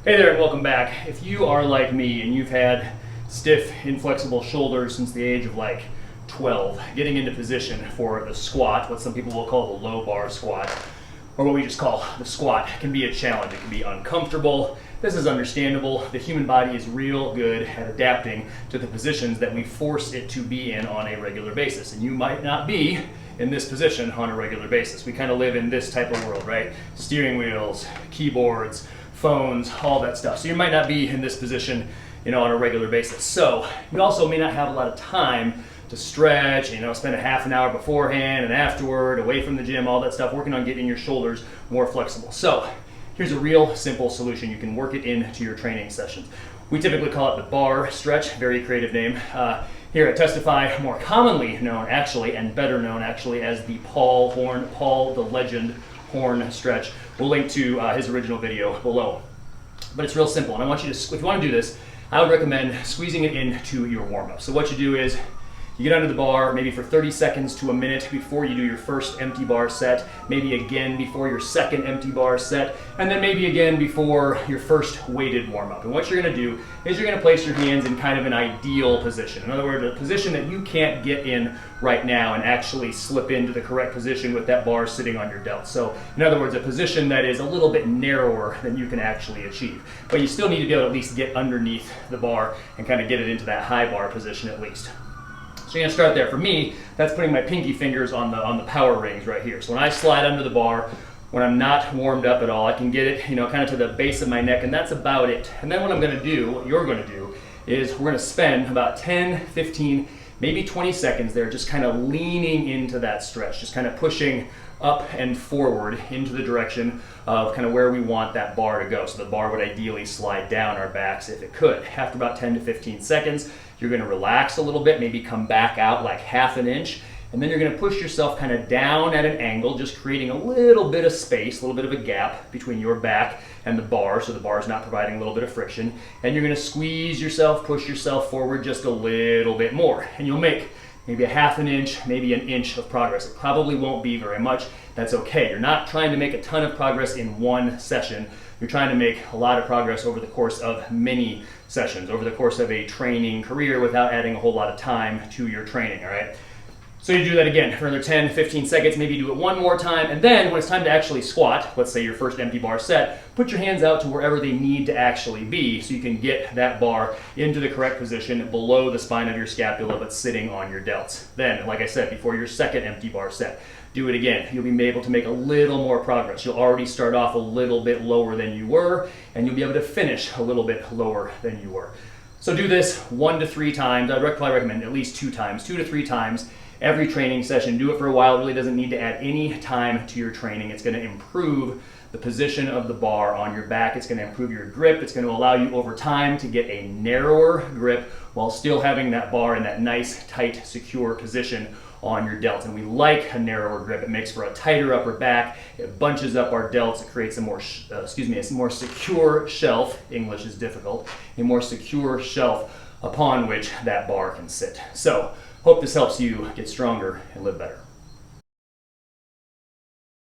Hey there and welcome back. If you are like me and you've had stiff, inflexible shoulders since the age of like 12, getting into position for the squat, what some people will call the low bar squat, or what we just call the squat, can be a challenge. It can be uncomfortable. This is understandable. The human body is real good at adapting to the positions that we force it to be in on a regular basis. And you might not be in this position on a regular basis. We kind of live in this type of world, right? Steering wheels, keyboards, phones, all that stuff. So you might not be in this position, on a regular basis. So you also may not have a lot of time to stretch, spend a half an hour beforehand and afterward, away from the gym, all that stuff, working on getting your shoulders more flexible. So here's a real simple solution. You can work it into your training sessions. We typically call it the bar stretch, very creative name. Here at Testify, more commonly known actually, and better known actually, as the Paul the Legend Horn stretch. We'll link to his original video below. But it's real simple, and I want you to, if you want to do this, I would recommend squeezing it into your warm-up. So what you do is, you get under the bar maybe for 30 seconds to a minute before you do your first empty bar set, maybe again before your second empty bar set, and then maybe again before your first weighted warm-up. And what you're gonna do is you're gonna place your hands in kind of an ideal position. In other words, a position that you can't get in right now and actually slip into the correct position with that bar sitting on your delt. So in other words, a position that is a little bit narrower than you can actually achieve. But you still need to be able to at least get underneath the bar and kind of get it into that high bar position at least. So you're gonna start there. For me, that's putting my pinky fingers on the power rings right here. So when I slide under the bar, when I'm not warmed up at all, I can get it, kind of to the base of my neck, and that's about it. And then what I'm gonna do, what you're gonna do, is we're gonna spend about 10, 15, maybe 20 seconds there, just kind of leaning into that stretch, just kind of pushing up and forward into the direction of kind of where we want that bar to go. So the bar would ideally slide down our backs if it could. After about 10 to 15 seconds, you're gonna relax a little bit, maybe come back out like half an inch, and then you're gonna push yourself kind of down at an angle, just creating a little bit of space, a little bit of a gap between your back and the bar, so the bar is not providing a little bit of friction. And you're gonna squeeze yourself, push yourself forward just a little bit more. And you'll make maybe a half an inch, maybe an inch of progress. It probably won't be very much. That's okay. You're not trying to make a ton of progress in one session. You're trying to make a lot of progress over the course of many sessions, over the course of a training career without adding a whole lot of time to your training, all right? So you do that again for another 10, 15 seconds, maybe do it one more time, and then when it's time to actually squat, let's say your first empty bar set, put your hands out to wherever they need to actually be so you can get that bar into the correct position below the spine of your scapula but sitting on your delts. Then, like I said, before your second empty bar set, do it again. You'll be able to make a little more progress. You'll already start off a little bit lower than you were, and you'll be able to finish a little bit lower than you were. So do this 1 to 3 times. I'd probably recommend at least 2 times, 2 to 3 times every training session. Do it for a while. It really doesn't need to add any time to your training. It's going to improve the position of the bar on your back. It's going to improve your grip. It's going to allow you over time to get a narrower grip while still having that bar in that nice, tight, secure position on your delts. And we like a narrower grip. It makes for a tighter upper back. It bunches up our delts. It creates a more, a more secure shelf. English is difficult. A more secure shelf upon which that bar can sit. So, hope this helps you get stronger and live better.